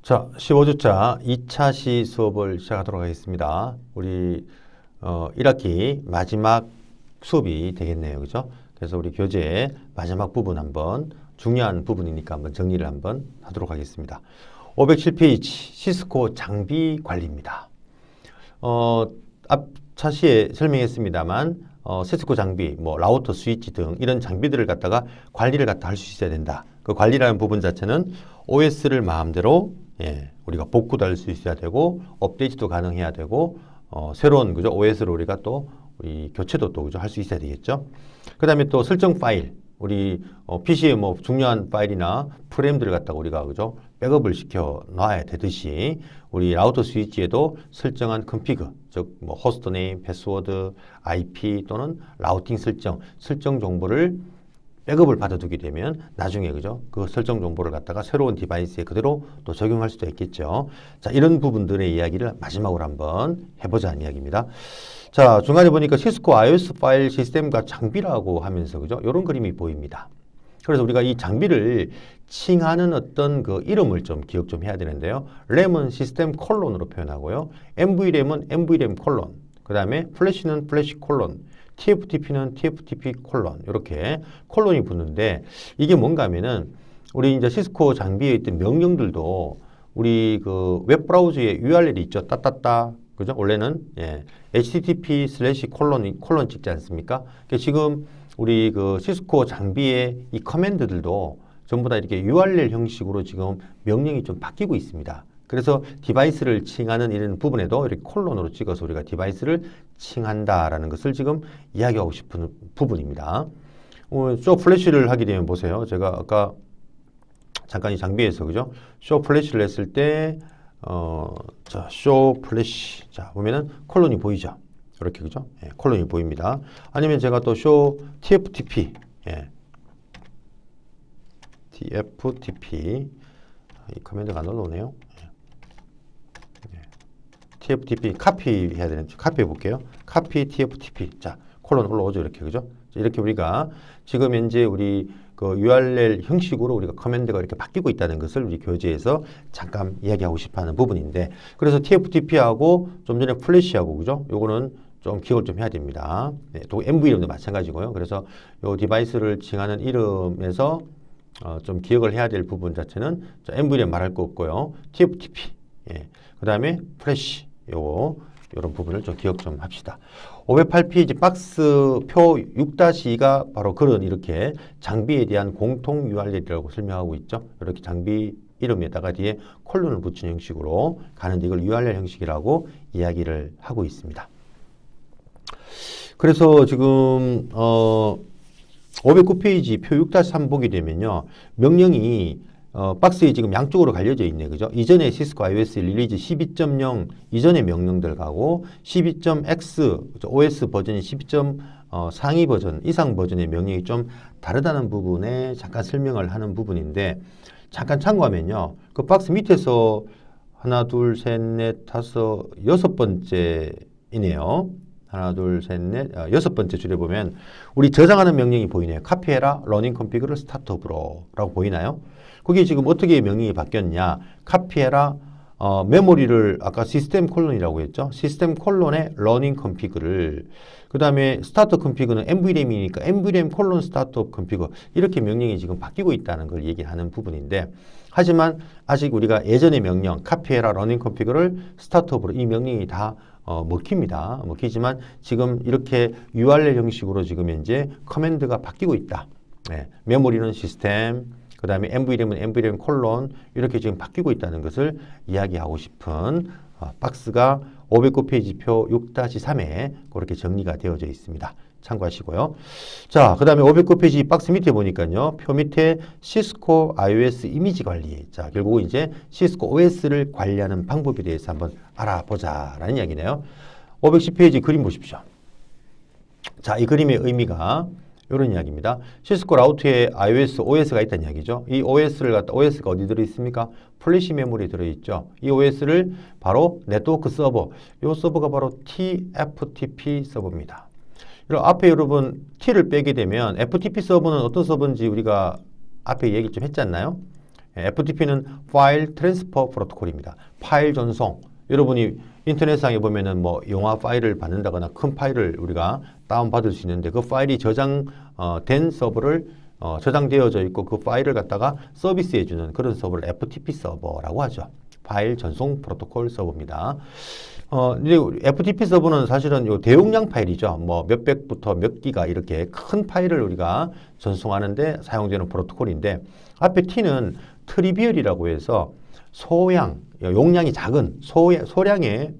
자, 15주차 2차 시 수업을 시작하도록 하겠습니다. 우리 1학기 마지막 수업이 되겠네요. 그죠? 그래서 우리 교재 마지막 부분 한번 중요한 부분이니까 한번 정리를 한번 하도록 하겠습니다. 507페이지 시스코 장비 관리입니다. 앞 차시에 설명했습니다만 시스코 장비, 뭐 라우터, 스위치 등 이런 장비들을 갖다가 관리를 갖다 할 수 있어야 된다. 그 관리라는 부분 자체는 OS를 마음대로 우리가 복구도 할 수 있어야 되고 업데이트도 가능해야 되고 새로운 그죠 OS를 우리가 또 우리 교체도 또 그죠 할 수 있어야 되겠죠. 그다음에 또 설정 파일 우리 PC에 뭐 중요한 파일이나 프레임들을 갖다가 우리가 그죠 백업을 시켜 놔야 되듯이 우리 라우터 스위치에도 설정한 컨피그 즉 뭐 호스트 네임, 패스워드, IP 또는 라우팅 설정 정보를 백업을 받아두게 되면 나중에 그죠 그 설정 정보를 갖다가 새로운 디바이스에 그대로 또 적용할 수도 있겠죠. 자, 이런 부분들의 이야기를 마지막으로 한번 해보자는 이야기입니다. 자, 중간에 보니까 시스코 iOS 파일 시스템과 장비라고 하면서 그죠 이런 그림이 보입니다. 그래서 우리가 이 장비를 칭하는 어떤 그 이름을 좀 기억 좀 해야 되는데요. 램은 시스템 콜론으로 표현하고요. NVRAM은 NVRAM 콜론, 그 다음에 플래시는 플래시 콜론, TFTP는 TFTP 콜론, 이렇게 콜론이 붙는데 이게 뭔가 하면은 우리 이제 시스코 장비에 있던 명령들도 우리 그 웹브라우저에 URL이 있죠. 따따따. 그죠? 원래는 http/콜론 찍지 않습니까? 그러니까 지금 우리 그 시스코 장비의 이 커맨드들도 전부 다 이렇게 URL 형식으로 지금 명령이 좀 바뀌고 있습니다. 그래서 디바이스를 칭하는 이런 부분에도 이렇게 콜론으로 찍어서 우리가 디바이스를 칭한다라는 것을 지금 이야기하고 싶은 부분입니다. 쇼 플래시를 하게 되면 보세요. 제가 아까 잠깐 이 장비에서 그죠? 쇼 플래시를 했을 때 자, 쇼 플래시. 자, 보면은 콜론이 보이죠? 이렇게 그죠? 콜론이 보입니다. 아니면 제가 또 쇼 TFTP. TFTP. 이 커맨드가 안 올라오네요. TFTP 카피 해야 되는지 카피해 볼게요. 카피 TFTP. 자, 콜론 올라오죠. 이렇게 그죠? 이렇게 우리가 지금 현재 우리 그 URL 형식으로 우리가 커맨드가 이렇게 바뀌고 있다는 것을 우리 교재에서 잠깐 이야기하고 싶어 하는 부분인데 그래서 TFTP하고 좀 전에 플래시하고 그죠? 요거는 좀 기억을 좀 해야 됩니다. 또 NVRAM도 마찬가지고요. 그래서 요 디바이스를 칭하는 이름에서 좀 기억을 해야 될 부분 자체는 NVRAM 말할 거 없고요. TFTP. 그 다음에 플래시. 요런 부분을 좀 기억 좀 합시다. 508페이지 박스 표 6-2가 바로 그런 이렇게 장비에 대한 공통 URL이라고 설명하고 있죠. 이렇게 장비 이름에다가 뒤에 콜론을 붙이는 형식으로 가는데 이걸 URL 형식이라고 이야기를 하고 있습니다. 그래서 지금 509페이지 표 6-3 보게 되면요. 명령이 박스에 지금 양쪽으로 갈려져 있네. 그죠? 이전에 시스코 iOS 릴리즈 12.0 이전의 명령들 가고 12.x OS 버전이 12. 상위 버전, 이상 버전의 명령이 좀 다르다는 부분에 잠깐 설명을 하는 부분인데 잠깐 참고하면요. 그 박스 밑에서 하나, 둘, 셋, 넷, 다섯, 여섯 번째이네요. 하나, 둘, 셋, 넷, 여섯 번째 줄에 보면 우리 저장하는 명령이 보이네요. 카피해라, 러닝 컨피그를 스타트업으로 라고 보이나요? 거기에 지금 어떻게 명령이 바뀌었냐. 카피해라, 메모리를 아까 시스템 콜론이라고 했죠. 시스템 콜론의 러닝 컨피그를 그 다음에 스타트 컨피그는 NVRAM이니까 NVRAM 콜론 스타트업 컨피그 이렇게 명령이 지금 바뀌고 있다는 걸 얘기하는 부분인데 하지만 아직 우리가 예전의 명령 카피해라, 러닝 컨피그를 스타트업으로 이 명령이 다 먹힙니다. 먹히지만 지금 이렇게 URL 형식으로 지금 현재 커맨드가 바뀌고 있다. 메모리는 시스템 그 다음에 NVRAM은 NVRAM 콜론 이렇게 지금 바뀌고 있다는 것을 이야기하고 싶은 박스가 509페이지 표 6-3에 그렇게 정리가 되어져 있습니다. 참고하시고요. 자, 그 다음에 509페이지 박스 밑에 보니까요. 표 밑에 시스코 iOS 이미지 관리. 자, 결국 이제 시스코 OS를 관리하는 방법에 대해서 한번 알아보자라는 이야기네요. 510페이지 그림 보십시오. 자, 이 그림의 의미가 이런 이야기입니다. 시스코 라우터에 iOS OS가 있다는 이야기죠. 이 OS가 어디 들어있습니까? 플래시 메모리에 들어있죠. 이 OS를 바로 네트워크 서버, 이 서버가 바로 TFTP 서버입니다. 앞에 여러분 T를 빼게 되면 FTP 서버는 어떤 서버인지 우리가 앞에 얘기 좀 했지 않나요? FTP는 파일 트랜스퍼 프로토콜입니다. 파일 전송. 여러분이 인터넷상에 보면은 뭐 영화 파일을 받는다거나 큰 파일을 우리가 다운받을 수 있는데 그 파일이 저장된 서버를 저장되어져 있고 그 파일을 갖다가 서비스해주는 그런 서버를 FTP 서버라고 하죠. 파일 전송 프로토콜 서버입니다. 이제 FTP 서버는 사실은 요 대용량 파일이죠. 뭐 몇백부터 몇 기가 이렇게 큰 파일을 우리가 전송하는데 사용되는 프로토콜인데 앞에 T는 트리비얼이라고 해서 용량이 작은 소량의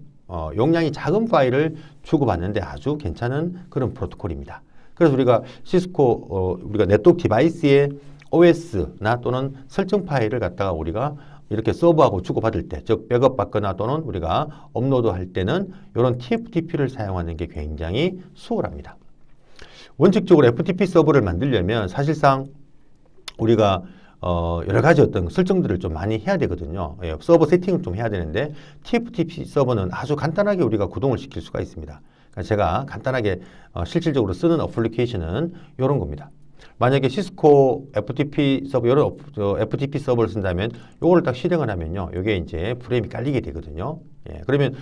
용량이 작은 파일을 주고받는데 아주 괜찮은 그런 프로토콜입니다. 그래서 우리가 시스코 우리가 네트워크 디바이스의 OS나 또는 설정 파일을 갖다가 우리가 이렇게 서버하고 주고받을 때, 즉 백업 받거나 또는 우리가 업로드 할 때는 이런 TFTP를 사용하는 게 굉장히 수월합니다. 원칙적으로 FTP 서버를 만들려면 사실상 우리가 여러 가지 어떤 설정들을 좀 많이 해야 되거든요. 서버 세팅을 좀 해야 되는데 TFTP 서버는 아주 간단하게 우리가 구동을 시킬 수가 있습니다. 그러니까 제가 간단하게 실질적으로 쓰는 어플리케이션은 이런 겁니다. 만약에 시스코 FTP 서버, 이런 FTP 서버를 쓴다면 요거를 딱 실행을 하면요. 요게 이제 프레임이 깔리게 되거든요. 그러면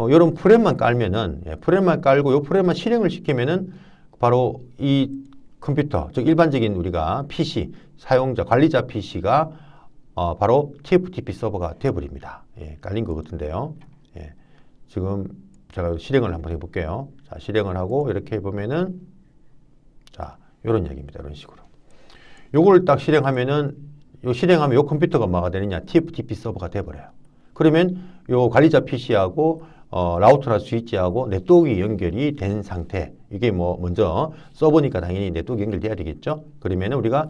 이런 프레임만 깔면은 프레임만 깔고 요 프레임만 실행을 시키면은 바로 이 컴퓨터, 즉 일반적인 우리가 PC, 사용자, 관리자 PC가 바로 TFTP 서버가 되어버립니다. 깔린 것 같은데요. 지금 제가 실행을 한번 해볼게요. 자, 실행을 하고 이렇게 해보면은 자, 이런 얘기입니다. 이런 식으로. 요걸 딱 실행하면은 실행하면 요 컴퓨터가 뭐가 되느냐? TFTP 서버가 돼버려요. 그러면 요 관리자 PC하고 라우터나 스위치하고 네트워크 연결이 된 상태. 이게 뭐 먼저 서버니까 당연히 네트워크 연결돼야 되겠죠. 그러면 우리가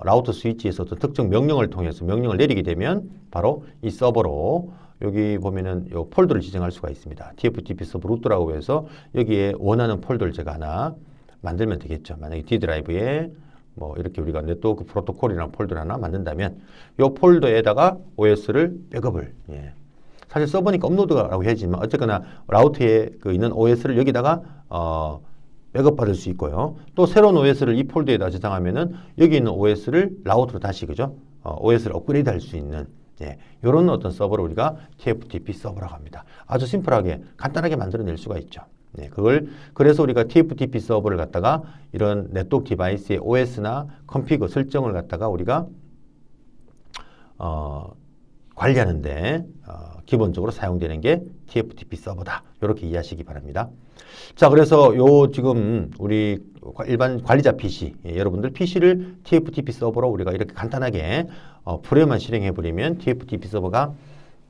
라우터 스위치에서 어떤 특정 명령을 통해서 명령을 내리게 되면 바로 이 서버로 여기 보면은 요 폴더를 지정할 수가 있습니다. TFTP 서버 루트라고 해서 여기에 원하는 폴더를 제가 하나 만들면 되겠죠. 만약에 D 드라이브에 뭐 이렇게 우리가 네트워크 프로토콜이라는 폴더를 하나 만든다면 이 폴더에다가 OS를 백업을 사실 서버니까 업로드라고 해야지만 어쨌거나 라우터에 있는 OS를 여기다가 백업 받을 수 있고요. 또 새로운 OS를 이 폴더에다 저장하면은 여기 있는 OS를 라우터로 다시 그죠? OS를 업그레이드 할 수 있는 이런 어떤 서버를 우리가 TFTP 서버라고 합니다. 아주 심플하게 간단하게 만들어낼 수가 있죠. 그래서 우리가 TFTP 서버를 갖다가 이런 네트워크 디바이스의 OS나 컴피그 설정을 갖다가 우리가 관리하는데 기본적으로 사용되는 게 TFTP 서버다. 이렇게 이해하시기 바랍니다. 자, 그래서 지금 우리 일반 관리자 PC, 여러분들 PC를 TFTP 서버로 우리가 이렇게 간단하게 프레임만 실행해 버리면 TFTP 서버가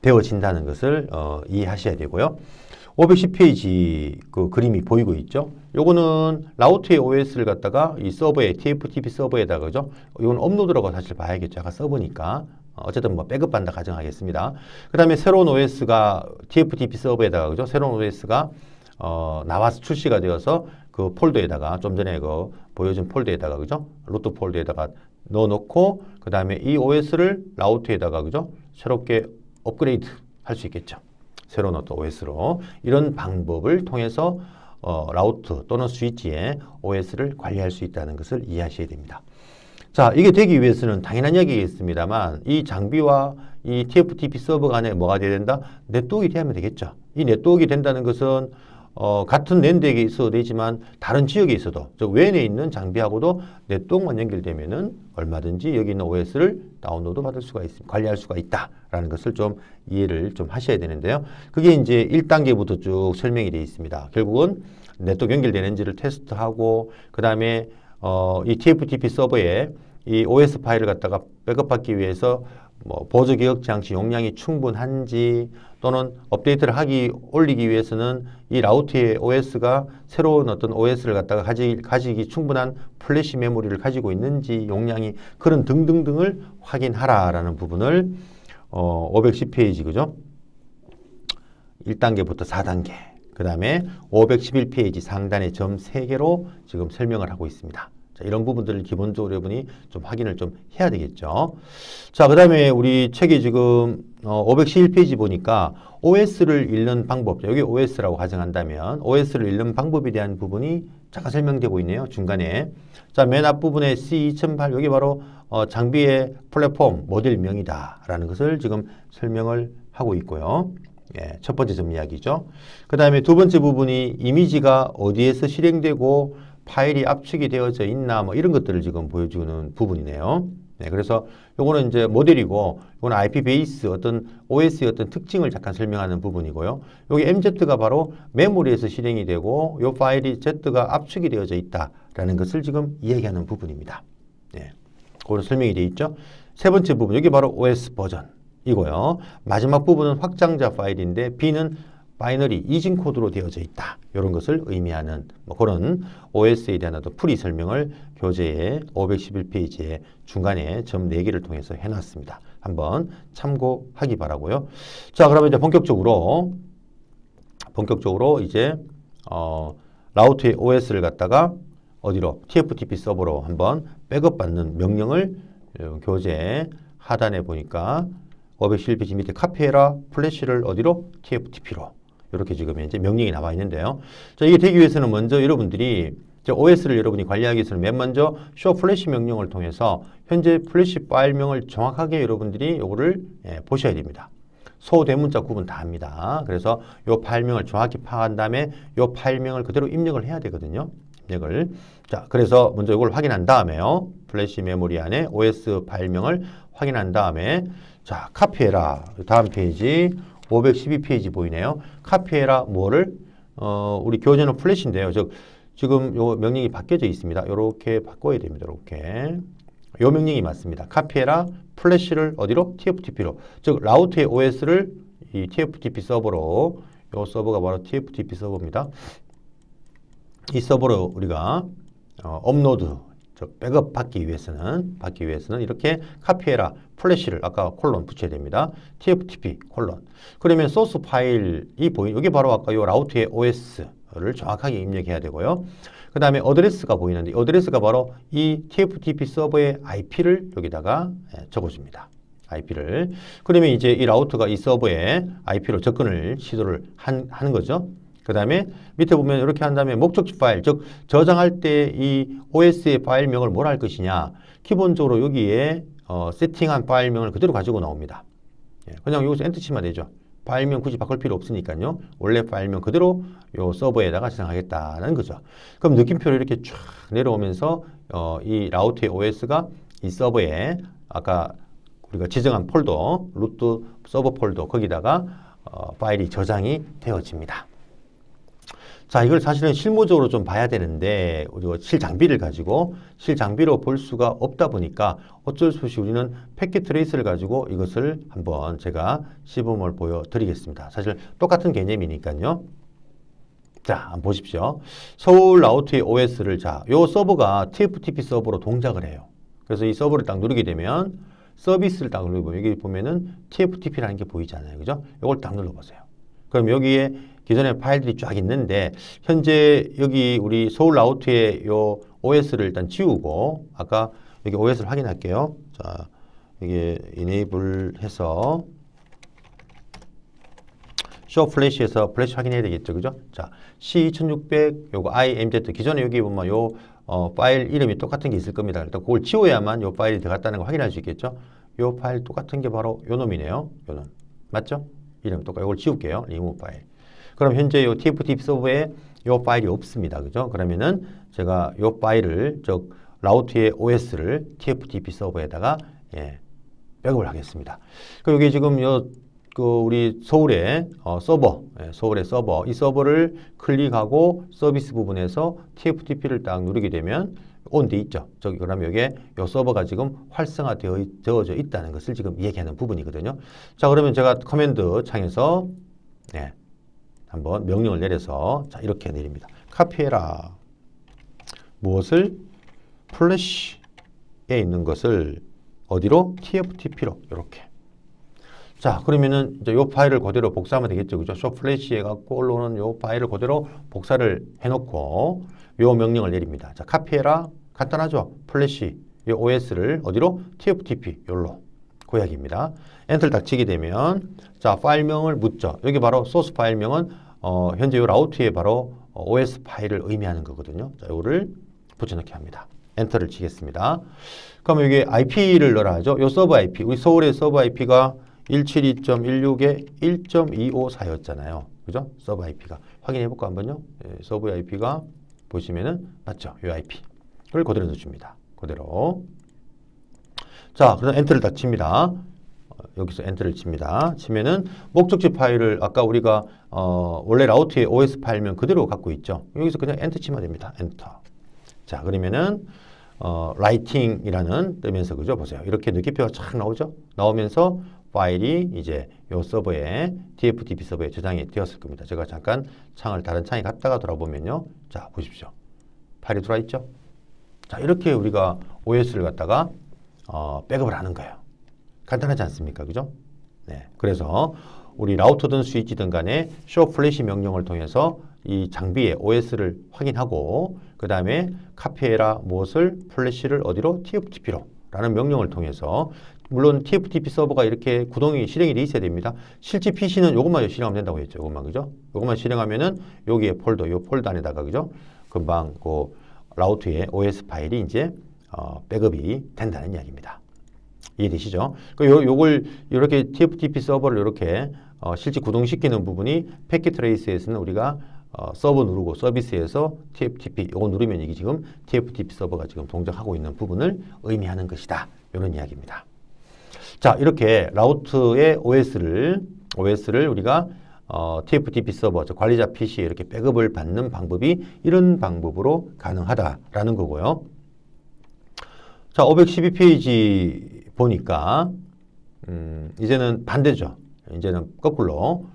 되어진다는 것을 이해하셔야 되고요. 510페이지 그 그림이 보이고 있죠. 요거는 라우터의 OS를 갖다가 이 서버에 TFTP 서버에다가 그죠? 이건 업로드라고 사실 봐야겠죠. 아까 서버니까. 어쨌든 뭐 백업 받는다 가정하겠습니다. 그 다음에 새로운 OS가 TFTP 서버에다가 그죠? 새로운 OS가 나와서 출시가 되어서 그 폴더에다가 좀 전에 보여준 폴더에다가 그죠? 루트 폴더에다가 넣어놓고 그 다음에 이 OS를 라우터에다가 그죠? 새롭게 업그레이드 할 수 있겠죠. 새로운 어떤 OS로 이런 방법을 통해서 라우터 또는 스위치에 OS를 관리할 수 있다는 것을 이해하셔야 됩니다. 자, 이게 되기 위해서는 당연한 얘기겠습니다만 이 장비와 이 TFTP 서버 간에 뭐가 돼야 된다? 네트워크가 되면 되겠죠. 이 네트워크가 된다는 것은 같은 랜드에 있어도 되지만 다른 지역에 있어도 즉 외에 있는 장비하고도 네트워크만 연결되면은 얼마든지 여기 있는 OS를 다운로드 받을 수가 있습니다. 관리할 수가 있다라는 것을 좀 이해를 좀 하셔야 되는데요. 그게 이제 1단계부터 쭉 설명이 되어 있습니다. 결국은 네트워크 연결되는지를 테스트하고 그 다음에 이 TFTP 서버에 이 OS 파일을 갖다가 백업받기 위해서 뭐 보조 기억 장치 용량이 충분한지 또는 업데이트를 올리기 위해서는 이 라우터의 OS가 새로운 어떤 OS를 갖다가 가지기 충분한 플래시 메모리를 가지고 있는지 용량이 그런 등등등을 확인하라라는 부분을 510페이지 그죠? 1단계부터 4단계 그 다음에 511페이지 상단의 점 3개로 지금 설명을 하고 있습니다. 자, 자, 이런 부분들을 기본적으로 여러분이 좀 확인을 좀 해야 되겠죠. 자, 그 다음에 우리 책이 지금 511페이지 보니까 OS를 읽는 방법, 여기 OS라고 가정한다면 OS를 읽는 방법에 대한 부분이 잠깐 설명되고 있네요. 중간에. 자, 맨 앞부분에 C2008 여기 바로 장비의 플랫폼 모델명이다 라는 것을 지금 설명을 하고 있고요. 예, 첫 번째 점 이야기죠. 그 다음에 두 번째 부분이 이미지가 어디에서 실행되고 파일이 압축이 되어져 있나 뭐 이런 것들을 지금 보여주는 부분이네요. 네, 그래서 요거는 이제 모델이고 이거는 IP 베이스 어떤 OS의 어떤 특징을 잠깐 설명하는 부분이고요. 여기 MZ가 바로 메모리에서 실행이 되고 요 파일이 Z가 압축이 되어져 있다라는 것을 지금 이야기하는 부분입니다. 네, 그거는 설명이 되어 있죠. 세 번째 부분 여기 바로 OS 버전 이고요. 마지막 부분은 확장자 파일인데 B는 바이너리 이진 코드로 되어져 있다. 이런 것을 의미하는 뭐 그런 OS에 대한 어떤 풀이 설명을 교재의 511페이지의 중간에 점 4개를 통해서 해놨습니다. 한번 참고하기 바라고요. 자, 그러면 이제 본격적으로 이제 라우트의 OS를 갖다가 어디로 TFTP 서버로 한번 백업받는 명령을 교재 하단에 보니까 511페이지 밑에 카피해라 플래시를 어디로? TFTP로. 이렇게 지금 이제 명령이 나와 있는데요. 자, 이게 되기 위해서는 먼저 여러분들이 OS를 여러분이 관리하기 위해서는 맨 먼저 show flash 명령을 통해서 현재 플래시 파일명을 정확하게 여러분들이 요거를 보셔야 됩니다. 소대문자 구분 다 합니다. 그래서 요 파일명을 정확히 파악한 다음에 요 파일명을 그대로 입력을 해야 되거든요. 입력을. 자, 그래서 먼저 이걸 확인한 다음에요. 플래시 메모리 안에 OS 파일명을 확인한 다음에 자, 카피해라. 다음 페이지 512페이지 보이네요. 카피해라 뭐를? 우리 교재는 플래시인데요. 즉 지금 요 명령이 바뀌어져 있습니다. 요렇게 바꿔야 됩니다. 이렇게. 요 명령이 맞습니다. 카피해라 플래시를 어디로? TFTP로. 즉 라우트의 OS를 이 TFTP 서버로 요 서버가 바로 TFTP 서버입니다. 이 서버로 우리가 업로드 즉 백업 받기 위해서는 이렇게 카피해라 플래시를 아까 콜론 붙여야 됩니다. TFTP 콜론. 그러면 소스 파일이 보인 여기 바로 아까 요 라우트의 OS를 정확하게 입력해야 되고요. 그 다음에 어드레스가 보이는데 어드레스가 바로 이 TFTP 서버의 IP를 여기다가 적어줍니다. IP를. 그러면 이제 이 라우터가 이 서버에 IP로 접근을 시도를 하는 거죠. 그 다음에 밑에 보면 이렇게 한 다음에 목적지 파일, 즉 저장할 때 이 OS의 파일명을 뭘 할 것이냐. 기본적으로 여기에 세팅한 파일명을 그대로 가지고 나옵니다. 그냥 여기서 엔터 치면 되죠. 파일명 굳이 바꿀 필요 없으니까요. 원래 파일명 그대로 요 서버에다가 저장하겠다는 거죠. 그럼 느낌표로 이렇게 쫙 내려오면서 이 라우트의 OS가 이 서버에 아까 우리가 지정한 폴더, 루트 서버 폴더 거기다가 파일이 저장이 되어집니다. 자, 이걸 사실은 실무적으로 좀 봐야 되는데 우리가 실장비를 가지고 실장비로 볼 수가 없다 보니까 어쩔 수 없이 우리는 패킷 트레이스를 가지고 이것을 한번 제가 시범을 보여드리겠습니다. 사실 똑같은 개념이니까요. 자, 한번 보십시오. 서울 라우트의 OS를 자, 요 서버가 TFTP 서버로 동작을 해요. 그래서 이 서버를 딱 누르게 되면 서비스를 딱 누르고 여기 보면은 TFTP라는 게 보이잖아요. 그죠? 이걸 딱 눌러보세요. 그럼 여기에 기존에 파일들이 쫙 있는데 현재 여기 우리 서울 라우트의 요 OS를 일단 지우고 아까 여기 OS를 확인할게요. 자, 이게 enable 해서 show flash에서 플래시 확인해야 되겠죠. 그죠? 자, C2600 요거 IMZ 기존에 여기 보면 요 파일 이름이 똑같은 게 있을 겁니다. 일단 그걸 지워야만 요 파일이 들어갔다는 걸 확인할 수 있겠죠. 요 파일 똑같은 게 바로 요 놈이네요. 요 놈. 맞죠? 이름 똑같아요. 이걸 지울게요. remove 파일. 그럼 현재 요 TFTP 서버에 요 파일이 없습니다. 그죠? 그러면은 제가 요 파일을 즉 라우트의 OS를 TFTP 서버에다가 백업을 하겠습니다. 그 여기 지금 우리 서울의 서버, 서울의 서버, 이 서버를 클릭하고 서비스 부분에서 TFTP를 딱 누르게 되면 온 돼 있죠. 저기 그러면 여기에 요 서버가 지금 활성화되어져 있다는 것을 지금 얘기하는 부분이거든요. 자, 그러면 제가 커맨드 창에서 한번 명령을 내려서 자, 이렇게 내립니다. 카피해라. 무엇을? 플래시에 있는 것을 어디로? TFTP로 이렇게. 자, 그러면은 이제 요 파일을 그대로 복사하면 되겠죠. 그죠? 쇼 플래시 해갖고 올라오는 요 파일을 그대로 복사를 해놓고 요 명령을 내립니다. 자, 카피해라. 간단하죠. 플래시 이 OS를 어디로? TFTP 요로 그 이야기입니다. 엔터를 딱 치게 되면 자 파일명을 묻죠. 여기 바로 소스 파일명은 현재 이 라우트에 바로 OS 파일을 의미하는 거거든요. 자, 이거를 붙여넣기 합니다. 엔터를 치겠습니다. 그럼 여기 IP를 넣어라 하죠. 요 서버 IP, 우리 서울의 서버 IP가 172.16에 1.254였잖아요. 그죠? 서버 IP가. 확인해 볼까 한번요. 예, 서버 IP가 보시면은 맞죠? 요 IP를 그대로 넣어줍니다. 그대로. 자, 그래서 엔터를 딱 칩니다. 여기서 엔터를 칩니다. 치면은 목적지 파일을 아까 우리가 원래 라우트의 OS 파일명 그대로 갖고 있죠. 여기서 그냥 엔터 치면 됩니다. 엔터. 자, 그러면은 라이팅이라는 뜨면서 그죠? 보세요. 이렇게 느낌표가 쫙 나오죠? 나오면서 파일이 이제 요 서버에 TFTP 서버에 저장이 되었을 겁니다. 제가 잠깐 창을 다른 창에 갔다가 돌아보면요. 자, 보십시오. 파일이 들어와 있죠? 자, 이렇게 우리가 OS를 갖다가 백업을 하는 거예요. 간단하지 않습니까? 그죠? 네. 그래서 우리 라우터든 스위치든 간에 show flash 명령을 통해서 이 장비의 OS를 확인하고 그 다음에 카피해라 무엇을 플래시를 어디로? TFTP로 라는 명령을 통해서 물론 TFTP 서버가 이렇게 구동이 실행이 돼 있어야 됩니다. 실제 PC는 이것만 실행하면 된다고 했죠. 이것만 그죠? 이것만 실행하면은 여기에 폴더, 요 폴더 안에다가 그죠? 금방 그 라우트의 OS 파일이 이제 백업이 된다는 이야기입니다. 이해되시죠? 요걸 이렇게 TFTP 서버를 이렇게 실제 구동시키는 부분이 패킷 트레이스에서는 우리가 서버 누르고 서비스에서 TFTP 이거 누르면 이게 지금 TFTP 서버가 지금 동작하고 있는 부분을 의미하는 것이다. 이런 이야기입니다. 자, 이렇게 라우트의 OS를 우리가 TFTP 서버, 즉 관리자 PC에 이렇게 백업을 받는 방법이 이런 방법으로 가능하다라는 거고요. 자, 512페이지 보니까 이제는 반대죠. 이제는 거꾸로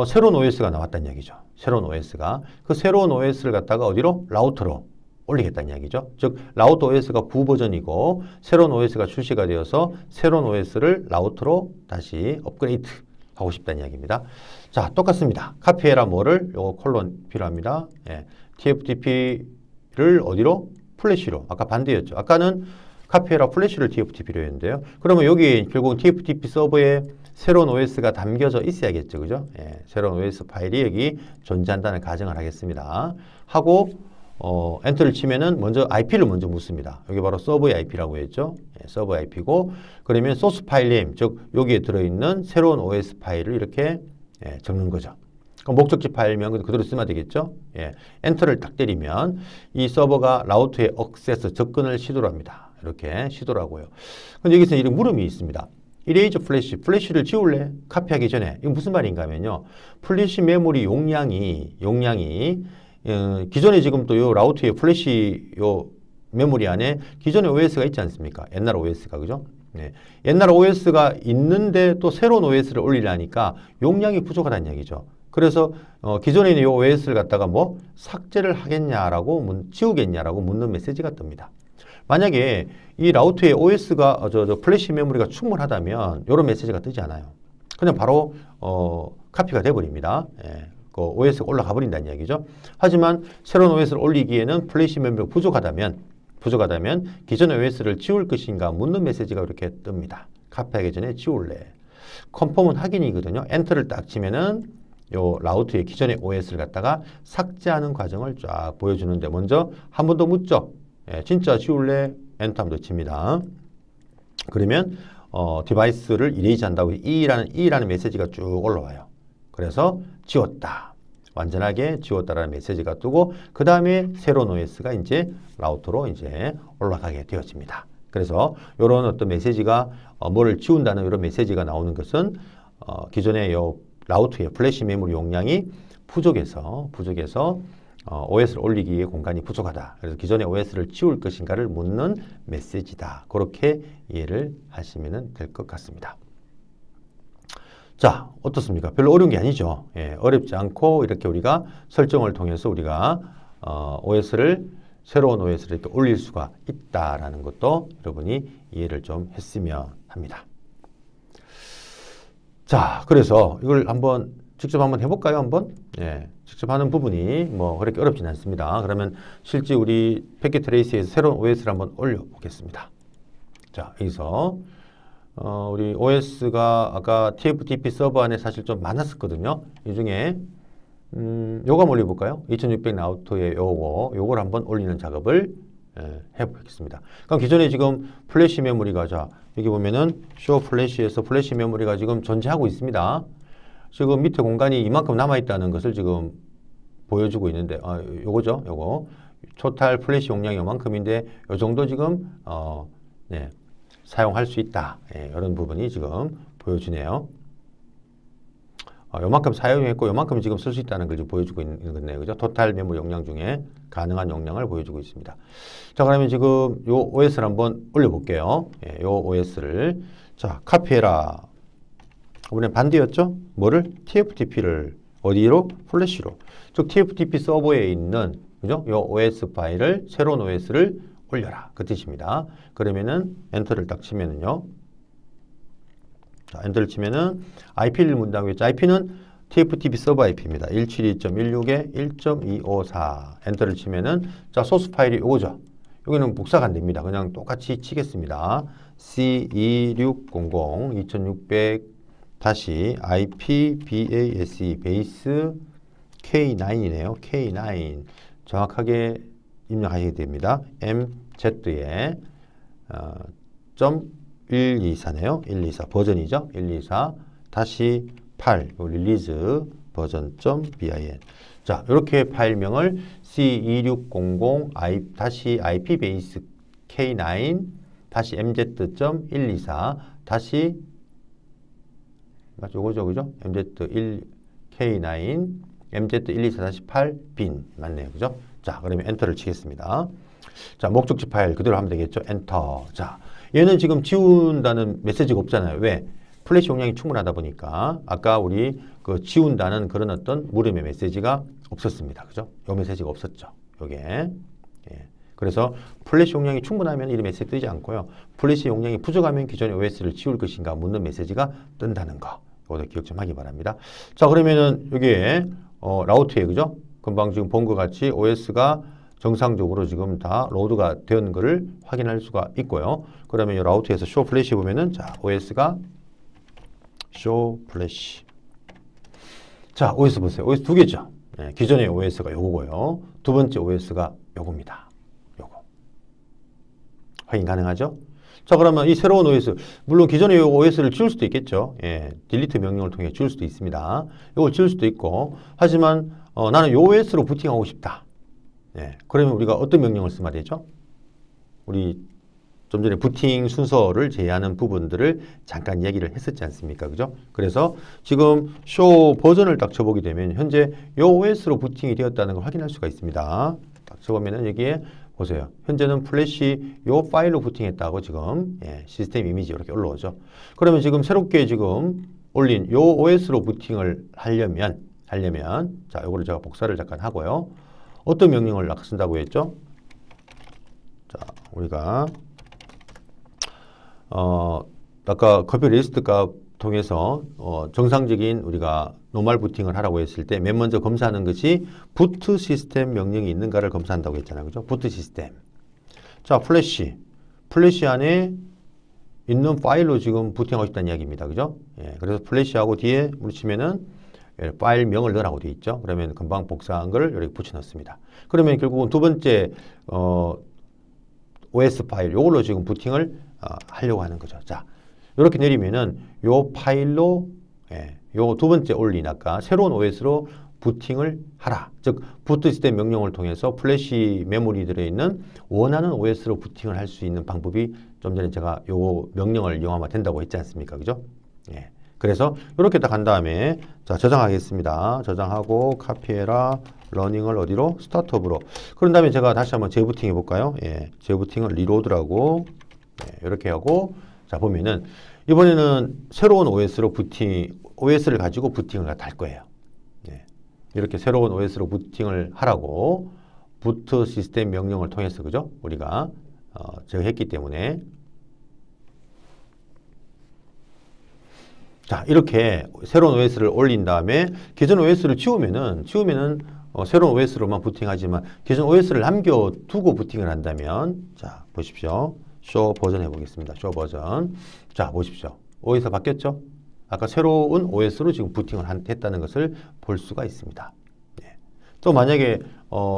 새로운 OS가 나왔다는 얘기죠. 새로운 OS가. 그 새로운 OS를 갖다가 어디로? 라우터로 올리겠다는 이야기죠. 즉 라우터 OS가 9버전이고 새로운 OS가 출시가 되어서 새로운 OS를 라우터로 다시 업그레이드 하고 싶다는 이야기입니다. 자, 똑같습니다. 카피해라 뭐를? 요거 콜론 필요합니다. 예. TFTP를 어디로? 플래시로. 아까 반대였죠. 아까는 카피해라 플래시를 TFTP로 했는데요. 그러면 여기 결국 TFTP 서버에 새로운 OS가 담겨져 있어야겠죠. 그죠? 예, 새로운 OS 파일이 여기 존재한다는 가정을 하겠습니다. 하고 엔터를 치면은 먼저 IP를 먼저 묻습니다. 여기 바로 서버의 IP라고 했죠. 예, 서버 IP고 그러면 소스 파일 네임, 즉 여기에 들어있는 새로운 OS 파일을 이렇게 적는 거죠. 목적지 파일명 그대로 쓰면 되겠죠. 예, 엔터를 딱 때리면 이 서버가 라우트의 액세스 접근을 시도를 합니다. 이렇게 시도를 하고요. 근데 여기서 이런 물음이 있습니다. 이레이저 플래시를 지울래? 카피하기 전에. 이건 무슨 말인가 하면요. 플래시 메모리 용량이 기존에 지금 또 요 라우트의 플래시 요 메모리 안에 기존의 OS가 있지 않습니까? 옛날 OS가 그죠? 네. 옛날 OS가 있는데 또 새로운 OS를 올리려니까 용량이 부족하다는 얘기죠. 그래서 기존에 있는 이 OS를 갖다가 뭐 삭제를 하겠냐라고 지우겠냐라고 묻는 메시지가 뜹니다. 만약에 이 라우트의 OS가 플래시 메모리가 충분하다면 이런 메시지가 뜨지 않아요. 그냥 바로 카피가 돼버립니다. 예, 그 OS가 올라가 버린다는 이야기죠. 하지만 새로운 OS를 올리기에는 플래시 메모리가 부족하다면 기존의 OS를 지울 것인가 묻는 메시지가 이렇게 뜹니다. 카피하기 전에 지울래. 컨펌은 확인이거든요. 엔터를 딱 치면은 요 라우트의 기존의 OS를 갖다가 삭제하는 과정을 쫙 보여주는데 먼저 한 번 더 묻죠. 예, 진짜 지울래? 엔터 한번 더 칩니다. 그러면 디바이스를 이레이즈 한다고 E라는 메시지가 쭉 올라와요. 그래서 지웠다. 완전하게 지웠다라는 메시지가 뜨고 그 다음에 새로운 OS가 이제 라우터로 이제 올라가게 되어집니다. 그래서 이런 어떤 메시지가 뭐를 지운다는 이런 메시지가 나오는 것은 기존의 요 라우트의 플래시 메모리 용량이 부족해서 OS를 올리기에 공간이 부족하다. 그래서 기존의 OS를 지울 것인가를 묻는 메시지다. 그렇게 이해를 하시면 될 것 같습니다. 자, 어떻습니까? 별로 어려운 게 아니죠. 예, 어렵지 않고 이렇게 우리가 설정을 통해서 우리가 새로운 OS를 이렇게 올릴 수가 있다라는 것도 여러분이 이해를 좀 했으면 합니다. 자, 그래서 이걸 한번 직접 한번 해볼까요? 한번? 예, 직접 하는 부분이 뭐 그렇게 어렵진 않습니다. 그러면 실제 우리 패킷 트레이스에서 새로운 OS를 한번 올려보겠습니다. 자, 여기서 우리 OS가 아까 TFTP 서버 안에 사실 좀 많았었거든요. 이 중에 요거 한번 올려볼까요? 2600 라우터의 요걸 한번 올리는 작업을 해보겠습니다. 그럼 기존에 지금 플래시 메모리가 자 여기 보면은 쇼 플래시에서 플래시 메모리가 지금 존재하고 있습니다. 지금 밑에 공간이 이만큼 남아있다는 것을 지금 보여주고 있는데 요거죠. 요거 토탈 플래시 용량이 요만큼인데 요 정도 지금 네, 사용할 수 있다. 예, 이런 부분이 지금 보여주네요. 요만큼 사용했고 요만큼 지금 쓸 수 있다는 걸 지금 보여주고 있는 거네요. 그죠? 토탈 메모리 용량 중에 가능한 용량을 보여주고 있습니다. 자, 그러면 지금 요 OS를 한번 올려볼게요. 예, 요 OS를 자 카피해라. 이번에 반대였죠? 뭐를? TFTP를 어디로? 플래시로. 즉 TFTP 서버에 있는 그죠? 요 OS 파일을 새로운 OS를 올려라. 그 뜻입니다. 그러면은 엔터를 딱 치면은요. 자, 엔터를 치면은 IP를 문다고 했죠. IP는 TFTP 서버 IP입니다. 172.16에 1.254. 엔터를 치면은 자, 소스 파일이 요거죠. 여기는 복사가 안 됩니다. 그냥 똑같이 치겠습니다. C2600 2600 다시 IPBASE 베이스 K9이네요. K9 정확하게 입력하시게 됩니다. MZ에 .124네요. 124 버전이죠. 124 다시 8 릴리즈 버전 .bin 자 이렇게 파일명을 C2600 다시 IP 베이스 K9 다시 MZ.124 다시 맞죠? 요거죠, 그죠? MZ1 K9 MZ124-8 빈 맞네요, 그죠? 자, 그러면 엔터를 치겠습니다. 자, 목적지 파일 그대로 하면 되겠죠? 엔터. 자, 얘는 지금 지운다는 메시지가 없잖아요. 왜? 플래시 용량이 충분하다 보니까 아까 우리 그 지운다는 그런 어떤 물음의 메시지가 없었습니다, 그죠? 요 메시지가 없었죠, 요게. 예. 그래서 플래시 용량이 충분하면 이 메시지 뜨지 않고요. 플래시 용량이 부족하면 기존의 OS를 지울 것인가 묻는 메시지가 뜬다는 거. 이것도 기억 좀 하기 바랍니다. 자, 그러면은 여기에 라우트에 그죠? 금방 지금 본 것 같이 OS가 정상적으로 지금 다 로드가 된 것을 확인할 수가 있고요. 그러면 이 라우트에서 쇼 플래시 보면은 자, OS가 쇼 플래시. 자, OS 보세요. OS 두 개죠. 네, 기존의 OS가 요거고요. 두 번째 OS가 요겁니다. 요거. 확인 가능하죠? 자, 그러면 이 새로운 OS, 물론 기존의 OS를 지울 수도 있겠죠. 예, 딜리트 명령을 통해 지울 수도 있습니다. 이걸 지울 수도 있고, 하지만 나는 이 OS로 부팅하고 싶다. 예, 그러면 우리가 어떤 명령을 쓰면 되죠? 우리 좀 전에 부팅 순서를 제외하는 부분들을 잠깐 얘기를 했었지 않습니까? 그죠? 그래서 지금 쇼 버전을 딱 쳐보게 되면 현재 이 OS로 부팅이 되었다는 걸 확인할 수가 있습니다. 딱 쳐보면은 여기에 보세요. 현재는 플래시 요 파일로 부팅했다고 지금 예, 시스템 이미지 이렇게 올라오죠. 그러면 지금 새롭게 지금 올린 요 OS로 부팅을 하려면 자, 요거를 제가 복사를 잠깐 하고요. 어떤 명령을 아까 쓴다고 했죠? 자, 우리가 아까 커피 리스트 값 통해서 정상적인 우리가 노멀 부팅을 하라고 했을 때 맨 먼저 검사하는 것이 부트 시스템 명령이 있는가를 검사한다고 했잖아요. 그죠? 부트 시스템. 자, 플래시 안에 있는 파일로 지금 부팅하고 싶다는 이야기입니다. 그죠? 예, 그래서 플래시하고 뒤에 치면은 파일명을 넣으라고 되어 있죠. 그러면 금방 복사한 걸 이렇게 붙여 넣습니다. 그러면 결국은 두 번째 OS 파일 요걸로 지금 부팅을 하려고 하는 거죠. 자, 이렇게 내리면은 요 파일로 요 두 번째 올린 아까 새로운 OS로 부팅을 하라. 즉 부트 시스템 명령을 통해서 플래시 메모리 들어있는 원하는 OS로 부팅을 할 수 있는 방법이 좀 전에 제가 요 명령을 이용하면 된다고 했지 않습니까? 그죠? 예. 그래서 이렇게 딱 한 다음에 자, 저장하겠습니다. 저장하고 카피해라. 러닝을 어디로? 스타트업으로. 그런 다음에 제가 다시 한번 재부팅 해볼까요? 예. 재부팅을 리로드라고 이렇게 하고 자, 보면은 이번에는 새로운 OS로 OS를 가지고 부팅을 할 거예요. 네. 이렇게 새로운 OS로 부팅을 하라고 부트 시스템 명령을 통해서 그죠? 우리가 제가 했기 때문에 자, 이렇게 새로운 OS를 올린 다음에 기존 OS를 지우면은 새로운 OS로만 부팅하지만 기존 OS를 남겨두고 부팅을 한다면, 자, 보십시오. 쇼 버전 해보겠습니다. 쇼 버전. 자, 보십시오. OS 바뀌었죠? 아까 새로운 OS로 지금 부팅을 했다는 것을 볼 수가 있습니다. 예. 또 만약에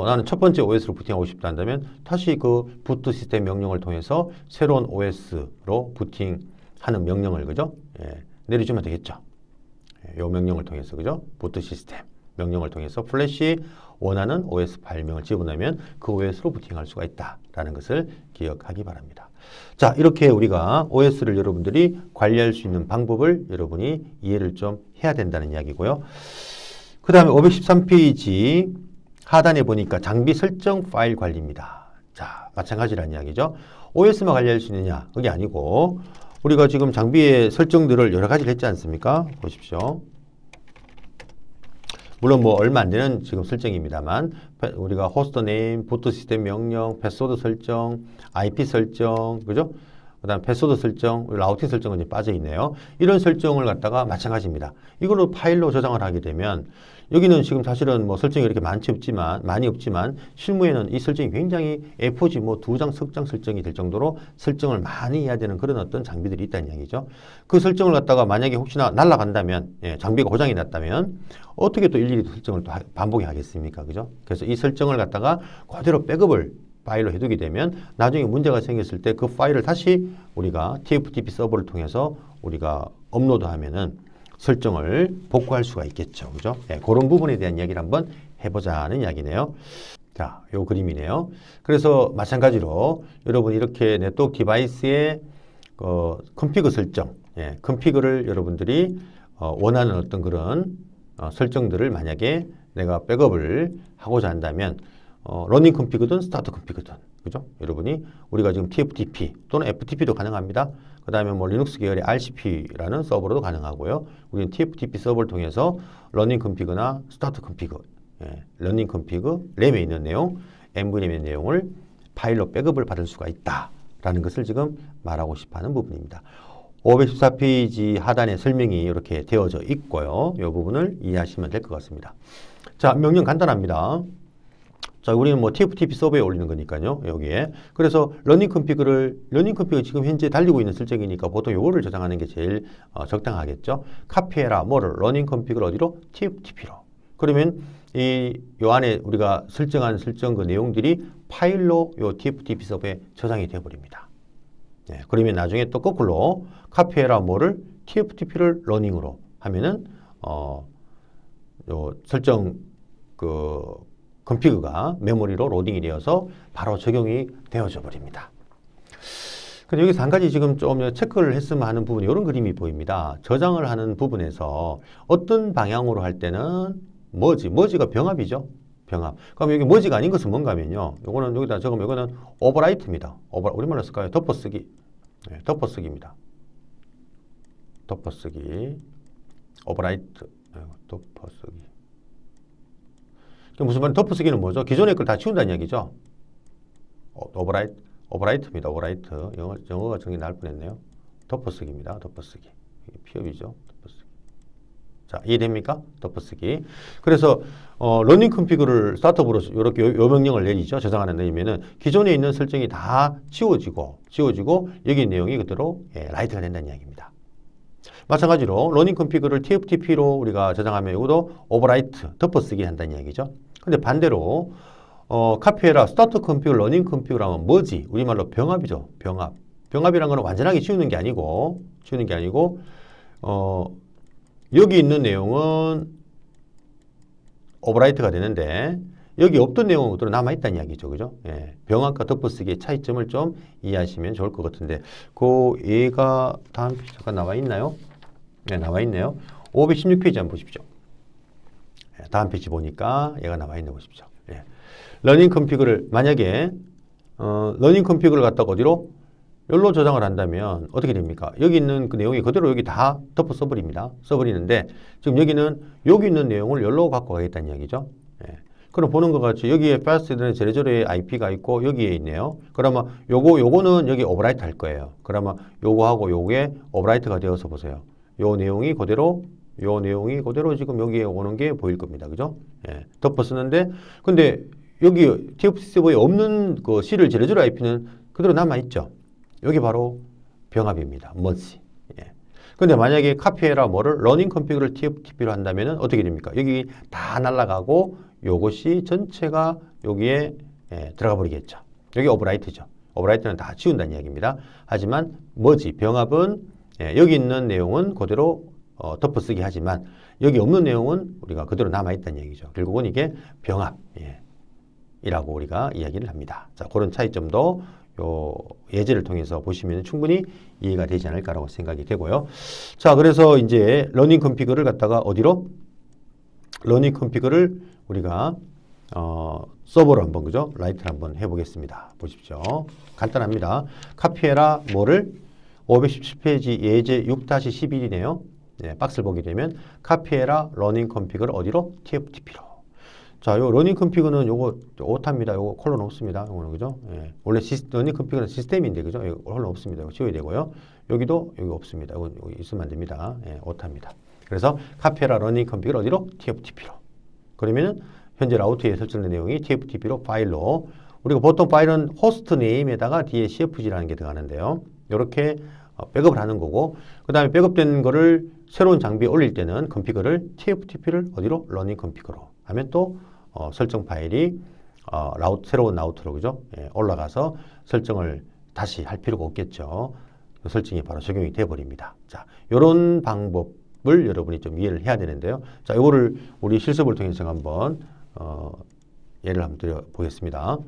나는 첫 번째 OS로 부팅하고 싶다 한다면 다시 그 부트 시스템 명령을 통해서 새로운 OS로 부팅하는 명령을, 그죠? 예. 내려주면 되겠죠. 이 명령을 통해서, 그죠? 부트 시스템 명령을 통해서 플래시 원하는 OS 파일명을 집어넣으면 그 OS로 부팅할 수가 있다라는 것을 기억하기 바랍니다. 자, 이렇게 우리가 OS를 여러분들이 관리할 수 있는 방법을 여러분이 이해를 좀 해야 된다는 이야기고요. 그 다음에 513페이지 하단에 보니까 장비 설정 파일 관리입니다. 자, 마찬가지라는 이야기죠. OS만 관리할 수 있느냐? 그게 아니고 우리가 지금 장비의 설정들을 여러 가지를 했지 않습니까? 보십시오. 물론 뭐 얼마 안 되는 지금 설정입니다만 우리가 호스트 네임, 부트 시스템 명령, 패스워드 설정, IP 설정, 그죠? 그 다음 패스워드 설정, 라우팅 설정은 이제 빠져 있네요. 이런 설정을 갖다가 마찬가지입니다. 이걸로 파일로 저장을 하게 되면 여기는 지금 사실은 뭐 설정이 이렇게 많이 없지만 실무에는 이 설정이 굉장히 A4지 뭐 2장, 3장 설정이 될 정도로 설정을 많이 해야 되는 그런 어떤 장비들이 있다는 이야기죠. 그 설정을 갖다가 만약에 혹시나 날아간다면, 예, 장비가 고장이 났다면 어떻게 또 일일이 설정을 또 반복해 하겠습니까? 그죠? 그래서 이 설정을 갖다가 그대로 백업을 파일로 해두게 되면 나중에 문제가 생겼을 때 그 파일을 다시 우리가 TFTP 서버를 통해서 우리가 업로드하면은 설정을 복구할 수가 있겠죠. 그죠? 네, 그런 부분에 대한 이야기를 한번 해보자는 이야기네요. 자, 요 그림이네요. 그래서 마찬가지로 여러분 이렇게 네트워크 디바이스의 컨피그 설정, 예, 컨피그를 여러분들이 원하는 어떤 그런 설정들을 만약에 내가 백업을 하고자 한다면 러닝 컨피그든 스타트 컨피그든, 그죠? 여러분이 우리가 지금 TFTP 또는 FTP도 가능합니다. 그 다음에 뭐 리눅스 계열의 RCP라는 서버로도 가능하고요. 우리는 TFTP 서버를 통해서 러닝 컨피그나 스타트 컨피그, 예, 러닝 컨피그, 램에 있는 내용, MV램의 내용을 파일로 백업을 받을 수가 있다라는 것을 지금 말하고 싶어하는 부분입니다. 514페이지 하단에 설명이 이렇게 되어져 있고요. 이 부분을 이해하시면 될 것 같습니다. 자, 명령 간단합니다. 자, 우리는 뭐 TFTP 서버에 올리는 거니까요, 여기에. 그래서 러닝 컨피그 지금 현재 달리고 있는 설정이니까 보통 요거를 저장하는 게 제일 적당하겠죠. 카피해라, 뭐를, 러닝 컨피그를 어디로? TFTP로. 그러면 요 안에 우리가 설정한 설정 그 내용들이 파일로 요 TFTP 서버에 저장이 되어버립니다. 네, 그러면 나중에 또 거꾸로 카피해라, 뭐를, TFTP를 러닝으로 하면은, 요 설정 컨피그가 메모리로 로딩이 되어서 바로 적용이 되어져 버립니다. 근데 여기서 한 가지 지금 좀 체크를 했으면 하는 부분이 이런 그림이 보입니다. 저장을 하는 부분에서 어떤 방향으로 할 때는 머지가 병합이죠. 병합. 그럼 여기 머지가 아닌 것은 뭔가 하면요. 요거는 여기다 적으면 이거는 오버라이트입니다. 우리말로 쓸까요? 덮어쓰기. 네, 덮어쓰기입니다. 덮어쓰기. 오버라이트. 덮어쓰기. 무슨 말이냐? 덮어쓰기는 뭐죠? 기존의 걸 다 지운다는 이야기죠. 오버라이트입니다. 오버라이트. 영어가 정리 나올 뻔했네요. 덮어쓰기입니다. 덮어쓰기. 피업이죠. 덮어쓰기. 자, 이해됩니까? 덮어쓰기. 그래서 러닝 컨피그를 스타트업으로 이렇게 요 명령을 내리죠. 저장하는 내리면은 기존에 있는 설정이 다 지워지고 여기 내용이 그대로, 예, 라이트가 된다는 이야기입니다. 마찬가지로 러닝 컨피그를 TFTP로 우리가 저장하면 이것도 오버라이트, 덮어쓰기 한다는 이야기죠. 근데 반대로 카피해라, 스타트 컨피그, 러닝 컨피그라면 뭐지? 우리말로 병합이죠. 병합. 병합이란 거는 완전하게 지우는 게 아니고 여기 있는 내용은 오버라이트가 되는데 여기 없던 내용은 그대로 남아있다는 이야기죠. 그죠? 예, 병합과 덮어쓰기의 차이점을 좀 이해하시면 좋을 것 같은데 얘가 다음 페이지가 나와 있나요? 네, 나와 있네요. 516페이지 한번 보십시오. 예, 다음 페이지 보니까 얘가 나와 있네 보십시오. 예. 러닝 컨피그를 만약에 러닝 컨피그를 갖다가 어디로? 여기로 저장을 한다면 어떻게 됩니까? 여기 있는 그 내용이 그대로 여기 다 덮어 써버리는데 지금 여기는 여기 있는 내용을 여기로 갖고 가겠다는 이야기죠. 예. 그럼 보는 것 같이 여기에 패스트는 제레저의 IP가 있고 여기에 있네요. 그러면 요거는 여기 오버라이트 할 거예요. 그러면 요거하고 요게 오버라이트가 되어서 보세요. 요 내용이 그대로 지금 여기에 오는 게 보일 겁니다. 그죠? 예, 덮어 쓰는데, 근데 여기 TFTP 서버에 없는 그 C를 제로제로 IP는 그대로 남아있죠. 여기 바로 병합입니다. merge. 예. 근데 만약에 카피해라 뭐를 러닝 컨피그를 TFTP로 한다면은 어떻게 됩니까? 여기 다 날아가고 요것이 전체가 여기에 들어가 버리겠죠. 여기 오버라이트죠. 오버라이트는 다 지운다는 이야기입니다. 하지만 merge, 병합은 여기 있는 내용은 그대로 덮어쓰기 하지만 여기 없는 내용은 우리가 그대로 남아있다는 얘기죠. 결국은 이게 병합 이라고 우리가 이야기를 합니다. 자, 그런 차이점도 요 예제를 통해서 보시면 충분히 이해가 되지 않을까라고 생각이 되고요. 자, 그래서 이제 러닝 컨피그를 갖다가 어디로? 러닝 컨피그를 우리가 서버로 한번 그죠? 라이트를 한번 해보겠습니다. 보십시오. 간단합니다. 카피해라 뭐를 517페이지 예제 6-11이네요. 네, 박스를 보게 되면 카피해라 러닝 컨피그를 어디로? TFTP로. 자, 요 러닝 컨피그는 요거 오타입니다. 요거 콜론 없습니다. 요거는 그죠? 예. 원래 러닝 컨피그는 시스템인데 그죠? 이거 콜론 없습니다. 이거 지워야 되고요. 여기도 여기 없습니다. 이거 여기 있으면 안 됩니다. 예, 오타입니다. 그래서 카피해라 러닝 컨피그를 어디로? TFTP로. 그러면은 현재 라우터에 설정된 내용이 TFTP로 파일로, 우리가 보통 파일은 호스트 네임에다가 뒤에 CFG라는 게 들어가는데요. 이렇게 백업을 하는 거고, 그 다음에 백업된 거를 새로운 장비에 올릴 때는 컨피그를 TFTP를 어디로? 러닝 컨피그로 하면 또 설정 파일이 새로운 라우터로 그죠? 예, 올라가서 설정을 다시 할 필요가 없겠죠. 그 설정이 바로 적용이 돼 버립니다. 자, 이런 방법을 여러분이 좀 이해를 해야 되는데요. 자, 이거를 우리 실습을 통해서 한번 예를 한번 드려 보겠습니다.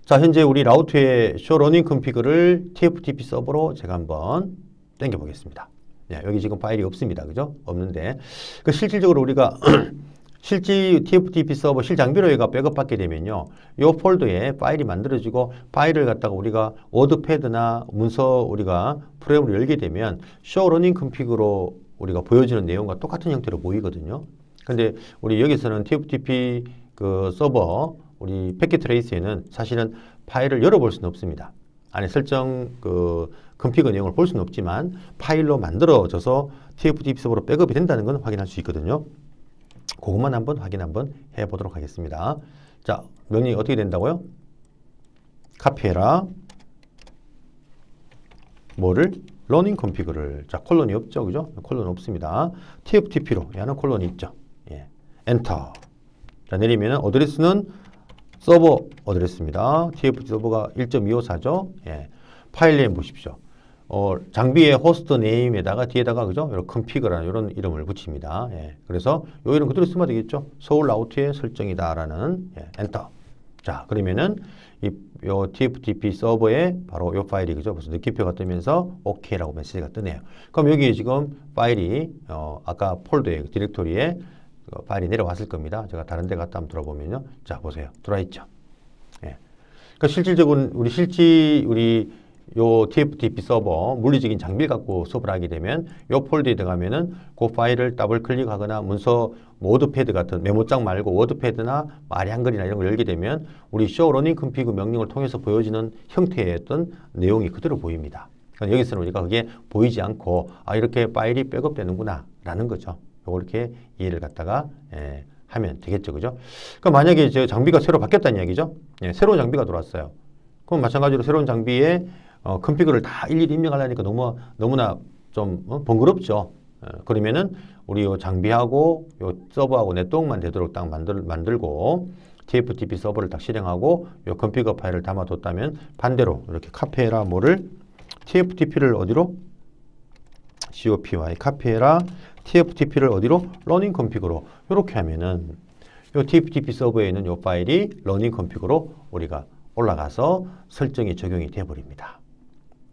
자, 현재 우리 라우터의 show running config를 TFTP 서버로 제가 한번 당겨 보겠습니다. 네, 여기 지금 파일이 없습니다. 그죠? 없는데 그 실질적으로 우리가 실제 TFTP 서버 실장비로 얘가 백업받게 되면요, 이 폴더에 파일이 만들어지고 파일을 갖다가 우리가 워드패드나 문서 우리가 프로그램을 열게 되면 show running config로 우리가 보여지는 내용과 똑같은 형태로 보이거든요. 근데 우리 여기서는 TFTP 그 서버 우리 패킷 트레이스에는 사실은 파일을 열어볼 수는 없습니다. 안에 설정 그 컨피그 내용을 볼 수는 없지만 파일로 만들어져서 TFTP 서버로 백업이 된다는 건 확인할 수 있거든요. 그것만 한번 확인 한번 해보도록 하겠습니다. 자, 명령이 어떻게 된다고요? 카피해라 뭐를? 러닝 컨피그를. 자, 콜론이 없죠, 그죠? 콜론 없습니다. TFTP로 얘는 콜론이 있죠. 예, 엔터. 자, 내리면은 어드레스는 서버 어드레스입니다. TFTP 서버가 1.254죠. 예, 파일 네임 보십시오. 장비의 호스트 네임에다가 뒤에다가 그죠? 이런 컨피그라는 이런 이름을 붙입니다. 예, 그래서 요 이름 그대로 쓰면 되겠죠. 서울 라우트의 설정이다라는 엔터. 자, 그러면은 요 TFTP 서버에 바로 요 파일이 그죠? 벌써 느낌표가 뜨면서 OK라고 메시지가 뜨네요. 그럼 여기 지금 파일이 아까 폴더에 디렉토리에 파일이 내려왔을 겁니다. 제가 다른 데 갔다 한번 들어보면요. 자, 보세요. 들어와 있죠. 예. 그러니까 실질적으로 우리 요 TFTP 서버 물리적인 장비를 갖고 수업을 하게 되면 요 폴더에 들어가면은 그 파일을 더블 클릭하거나 문서 워드패드 같은 메모장 말고 워드패드나 말이 한글이나 이런 걸 열게 되면 우리 show running config 명령을 통해서 보여지는 형태의 어떤 내용이 그대로 보입니다. 그러니까 여기서는 우리가 그게 보이지 않고 이렇게 파일이 백업되는구나 라는 거죠. 이렇게 이해를 갖다가 하면 되겠죠, 그죠? 그럼 만약에 저 장비가 새로 바뀌었다는 이야기죠. 예, 새로운 장비가 들어왔어요. 그럼 마찬가지로 새로운 장비에 컨피그를 다 일일이 입력하려니까 너무나 좀 번거롭죠. 그러면은 우리 요 장비하고 요 서버하고 네트워크만 되도록 딱 만들고 TFTP 서버를 딱 실행하고 요 컨피그 파일을 담아뒀다면 반대로 이렇게 카피해라 뭐를 TFTP를 어디로? COPY 카피해라 TFTP를 어디로? 러닝 컨피그로 이렇게 하면은 요 TFTP 서버에 있는 요 파일이 러닝 컨피그로 우리가 올라가서 설정이 적용이 되어 버립니다.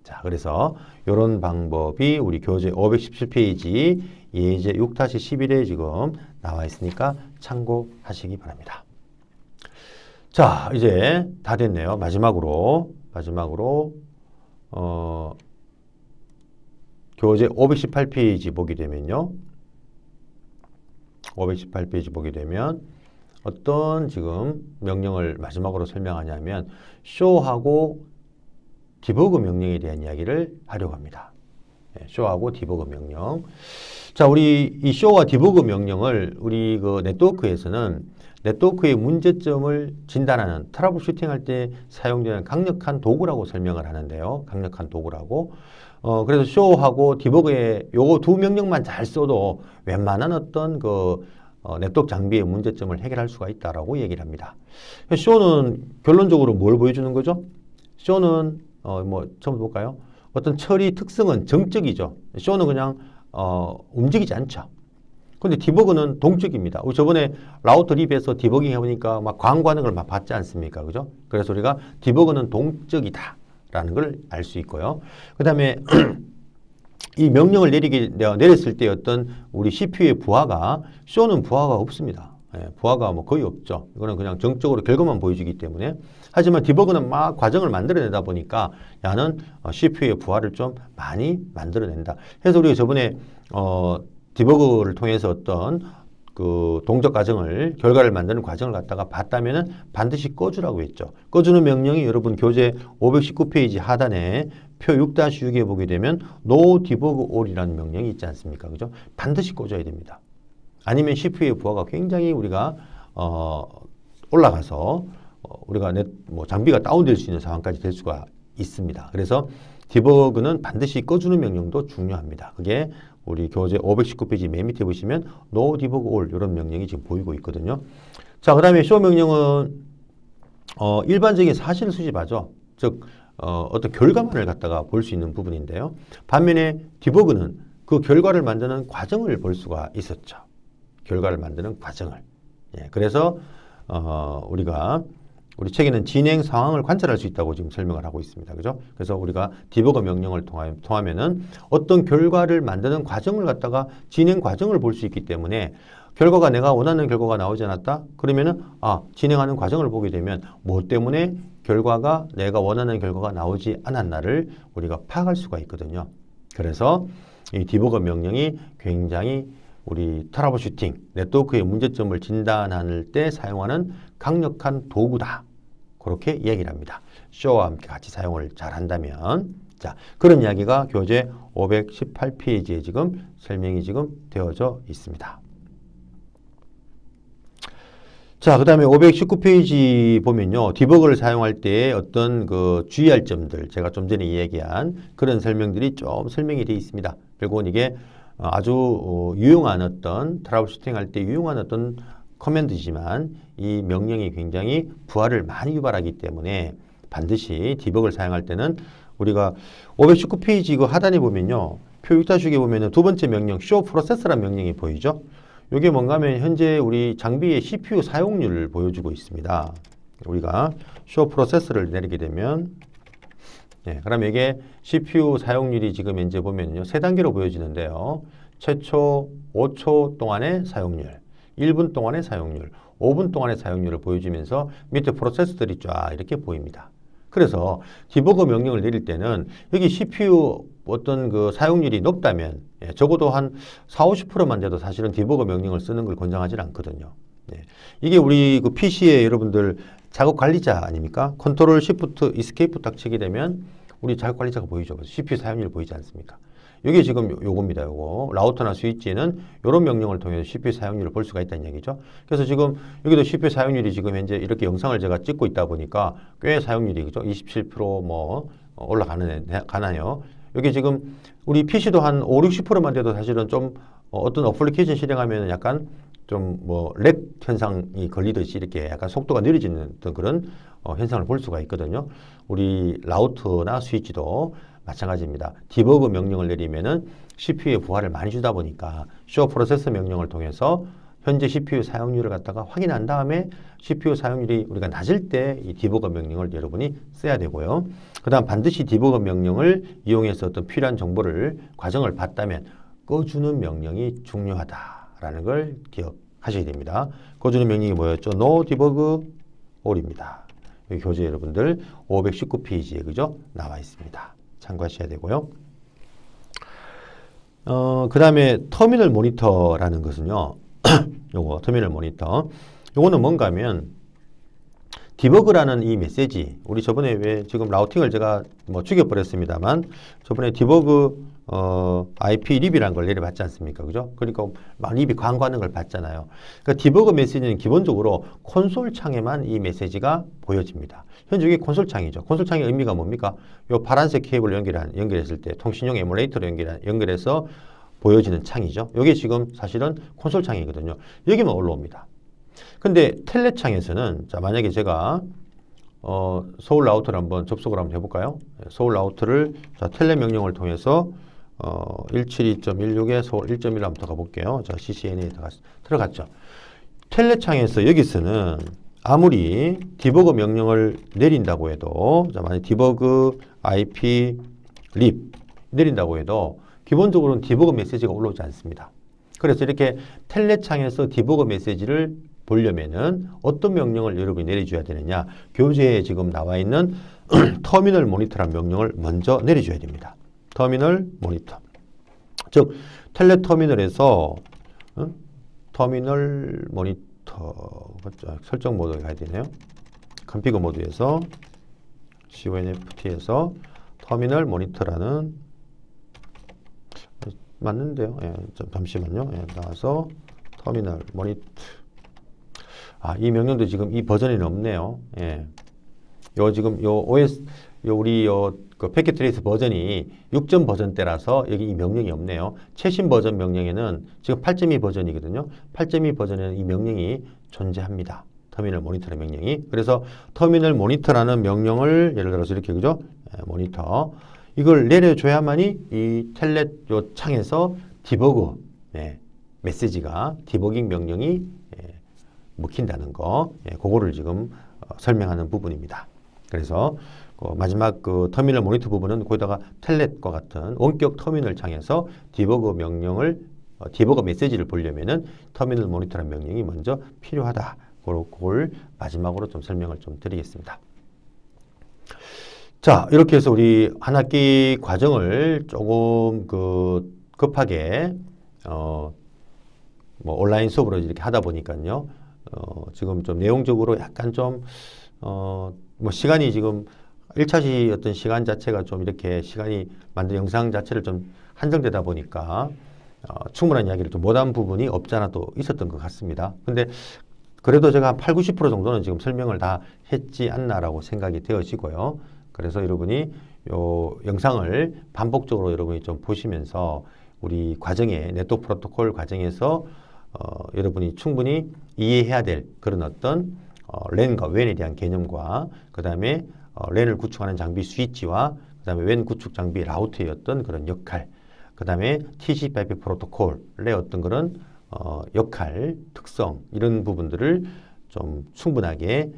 자, 그래서 이런 방법이 우리 교재 517페이지 예제 6-11에 지금 나와 있으니까 참고하시기 바랍니다. 자, 이제 다 됐네요. 마지막으로 교재 518페이지 보게 되면요. 518페이지 보게 되면 어떤 지금 명령을 마지막으로 설명하냐면 show하고 디버그 명령에 대한 이야기를 하려고 합니다. show하고 디버그 명령. 자, 우리 이 show와 디버그 명령을 우리 그 네트워크에서는 네트워크의 문제점을 진단하는 트러블 슈팅할 때 사용되는 강력한 도구라고 설명을 하는데요. 강력한 도구라고. 그래서 show하고 디버그의 요거 두 명령만 잘 써도 웬만한 어떤 그 네트워크 장비의 문제점을 해결할 수가 있다라고 얘기를 합니다. show는 결론적으로 뭘 보여주는 거죠? show는 뭐 처음 볼까요? 어떤 처리 특성은 정적이죠. show는 그냥 움직이지 않죠. 근데 디버그는 동적입니다. 우리 저번에 라우터 립에서 디버깅 해보니까 막 광관을 막 받지 않습니까? 그죠? 그래서 우리가 디버그는 동적이다 라는 걸 알 수 있고요. 그 다음에 이 명령을 내렸을 때 어떤 우리 CPU의 부하가 show는 부하가 없습니다. 부하가 뭐 거의 없죠. 이거는 그냥 정적으로 결과만 보여주기 때문에. 하지만 디버그는 막 과정을 만들어내다 보니까 야는 CPU의 부하를 좀 많이 만들어낸다. 그래서 우리가 저번에 디버그를 통해서 어떤 그 동적 과정을, 결과를 만드는 과정을 갖다가 봤다면은 반드시 꺼주라고 했죠. 꺼주는 명령이 여러분 교재 519페이지 하단에 표 6-6에 보게 되면 no debug all이라는 명령이 있지 않습니까? 그죠? 반드시 꺼줘야 됩니다. 아니면 CPU의 부하가 굉장히 우리가 올라가서 우리가 뭐 장비가 다운될 수 있는 상황까지 될 수가 있습니다. 그래서 디버그는 반드시 꺼주는 명령도 중요합니다. 그게 우리 교재 519페이지 맨 밑에 보시면 no debug all 이런 명령이 지금 보이고 있거든요. 자, 그 다음에 show 명령은 일반적인 사실을 수집하죠. 즉 어떤 결과만을 갖다가 볼 수 있는 부분인데요. 반면에 디버그는 그 결과를 만드는 과정을 볼 수가 있었죠. 결과를 만드는 과정을. 그래서 우리가 우리 책에는 진행 상황을 관찰할 수 있다고 지금 설명을 하고 있습니다. 그죠? 그래서 우리가 디버거 명령을 통하면은 어떤 결과를 만드는 과정을 갖다가 진행 과정을 볼 수 있기 때문에 결과가 내가 원하는 결과가 나오지 않았다? 그러면은 진행하는 과정을 보게 되면 뭐 때문에 결과가 내가 원하는 결과가 나오지 않았나를 우리가 파악할 수가 있거든요. 그래서 이 디버거 명령이 굉장히 우리 트러블 슈팅, 네트워크의 문제점을 진단할 때 사용하는 강력한 도구다. 그렇게 얘기를 합니다. show와 함께 같이 사용을 잘 한다면. 자, 그런 이야기가 교재 518페이지에 지금 설명이 지금 되어져 있습니다. 자, 그 다음에 519페이지 보면요. 디버그를 사용할 때 어떤 그 주의할 점들, 제가 좀 전에 얘기한 그런 설명들이 좀 설명이 되어 있습니다. 결국은 이게 아주 유용한 어떤 트러블 슈팅 할 때 유용한 어떤 커맨드지만 이 명령이 굉장히 부하를 많이 유발하기 때문에 반드시 디버그를 사용할 때는 우리가 519페이지 그 하단에 보면요. 표 6-6에 보면은 두 번째 명령 show process라는 명령이 보이죠. 이게 뭔가 하면 현재 우리 장비의 CPU 사용률을 보여주고 있습니다. 우리가 show process를 내리게 되면 그럼 이게 CPU 사용률이 지금 현재 보면요. 세 단계로 보여지는데요. 최초 5초 동안의 사용률, 1분 동안의 사용률, 5분 동안의 사용률을 보여주면서 밑에 프로세스들이 쫙 이렇게 보입니다. 그래서 디버거 명령을 내릴 때는 여기 CPU 어떤 그 사용률이 높다면 적어도 한 40-50%만 돼도 사실은 디버거 명령을 쓰는 걸 권장하지 않거든요. 이게 우리 그 PC에 여러분들 작업 관리자 아닙니까? 컨트롤 시프트 이스케이프 딱 치게 되면 우리 작업 관리자가 보이죠. CPU 사용률 보이지 않습니까? 이게 지금 요겁니다. 요거 라우터나 스위치에는 이런 명령을 통해서 CPU 사용률을 볼 수가 있다는 얘기죠. 그래서 지금 여기도 CPU 사용률이 지금 현재 이렇게 영상을 제가 찍고 있다 보니까 꽤 사용률이 그죠? 27% 가나요? 여기 지금 우리 PC도 한 50-60%만 돼도 사실은 좀 어떤 어플리케이션 실행하면 약간 좀 뭐 렉 현상이 걸리듯이 이렇게 약간 속도가 느려지는 그런 현상을 볼 수가 있거든요. 우리 라우터나 스위치도 마찬가지입니다. 디버그 명령을 내리면은 CPU의 부하를 많이 주다 보니까 show process 명령을 통해서 현재 CPU 사용률을 갖다가 확인한 다음에 CPU 사용률이 우리가 낮을 때 이 디버거 명령을 여러분이 써야 되고요. 그 다음 반드시 디버거 명령을 이용해서 어떤 필요한 정보를 과정을 봤다면 꺼주는 명령이 중요하다라는 걸 기억하셔야 됩니다. 꺼주는 명령이 뭐였죠? No debug all입니다. 여기 교재 여러분들 519페이지에 그죠? 나와 있습니다. 참고하셔야 되고요. 그 다음에 터미널 모니터라는 것은요. 요거 터미널 모니터. 요거는 뭔가 하면 디버그라는 이 메시지 우리 저번에 왜 지금 라우팅을 제가 뭐 죽여버렸습니다만 저번에 디버그 IP 립이라는 걸 내려받지 않습니까? 그죠? 그러니까 막 립이 광고하는 걸 봤잖아요. 그러니까 디버거 메시지는 기본적으로 콘솔 창에만 이 메시지가 보여집니다. 현재 이게 콘솔 창이죠. 콘솔 창의 의미가 뭡니까? 요 파란색 케이블 연결했을 때 통신용 에뮬레이터로 연결해서 보여지는 창이죠. 이게 지금 사실은 콘솔 창이거든요. 여기만 올라옵니다. 근데 텔넷 창에서는 자, 만약에 제가 서울 라우터를 한번 접속을 한번 해볼까요? 서울 라우터를 자, 텔넷 명령을 통해서 172.16에 서울 1.1로 한번 더 가볼게요. 자, CCNA에 들어갔죠. 텔넷 창에서 여기서는 아무리 디버거 명령을 내린다고 해도 자, 만약 디버그 IP 립 내린다고 해도 기본적으로는 디버거 메시지가 올라오지 않습니다. 그래서 이렇게 텔넷 창에서 디버거 메시지를 보려면은 어떤 명령을 여러분이 내려줘야 되느냐? 교재에 지금 나와 있는 터미널 모니터라는 명령을 먼저 내려줘야 됩니다. 터미널 모니터. 즉, 텔넷 터미널에서 터미널 모니터 설정 모드에 가야 되네요. 컨피그 모드에서 CONFT에서 터미널 모니터라는 맞는데요. 예, 잠시만요. 예, 나와서 터미널 모니터. 이 명령도 지금 이 버전에는 없네요. 예. 요 지금 요 OS 우리 그 패킷 트레이스 버전이 6점 버전대라서 여기 이 명령이 없네요. 최신 버전 명령에는 지금 8.2 버전이거든요. 8.2 버전에는 이 명령이 존재합니다. 터미널 모니터라는 명령이. 그래서 터미널 모니터라는 명령을 예를 들어서 이렇게 그죠? 예, 모니터. 이걸 내려줘야만이 이 텔넷 요 창에서 디버그 메시지가 디버깅 명령이 먹힌다는 거, 그거를 지금 설명하는 부분입니다. 그래서 마지막 그 터미널 모니터 부분은 거기다가 텔넷과 같은 원격 터미널 창에서 디버거 명령을 디버거 메시지를 보려면은 터미널 모니터라는 명령이 먼저 필요하다. 그걸 마지막으로 좀 설명을 좀 드리겠습니다. 자, 이렇게 해서 우리 한 학기 과정을 조금 급하게 뭐 온라인 수업으로 이렇게 하다 보니까요. 지금 좀 내용적으로 약간 좀 뭐 시간이 지금 1차시 어떤 시간 자체가 좀 이렇게 시간이 만든 영상 자체를 좀 한정되다 보니까 충분한 이야기를 좀 못한 부분이 없지 않아 또 있었던 것 같습니다. 근데 그래도 제가 한 80~90% 정도는 지금 설명을 다 했지 않나라고 생각이 되어지고요. 그래서 여러분이 요 영상을 반복적으로 여러분이 좀 보시면서 우리 과정에 네트워크 프로토콜 과정에서 여러분이 충분히 이해해야 될 그런 어떤 랜과 웬에 대한 개념과 그 다음에 랜을 구축하는 장비 스위치와 그 다음에 웬 구축 장비 라우터의 어떤 그런 역할, 그 다음에 TCP/IP 프로토콜의 어떤 그런 역할, 특성 이런 부분들을 좀 충분하게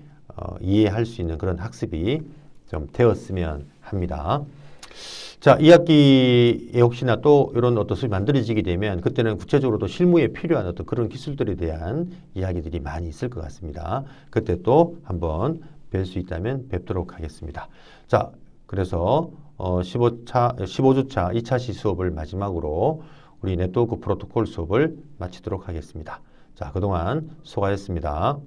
이해할 수 있는 그런 학습이 좀 되었으면 합니다. 자, 2학기에 혹시나 또 이런 어떤 수업이 만들어지게 되면 그때는 구체적으로 또 실무에 필요한 어떤 그런 기술들에 대한 이야기들이 많이 있을 것 같습니다. 그때 또 한번 뵐 수 있다면 뵙도록 하겠습니다. 자, 그래서 15주차 2차시 수업을 마지막으로 우리 네트워크 프로토콜 수업을 마치도록 하겠습니다. 자, 그동안 수고하셨습니다.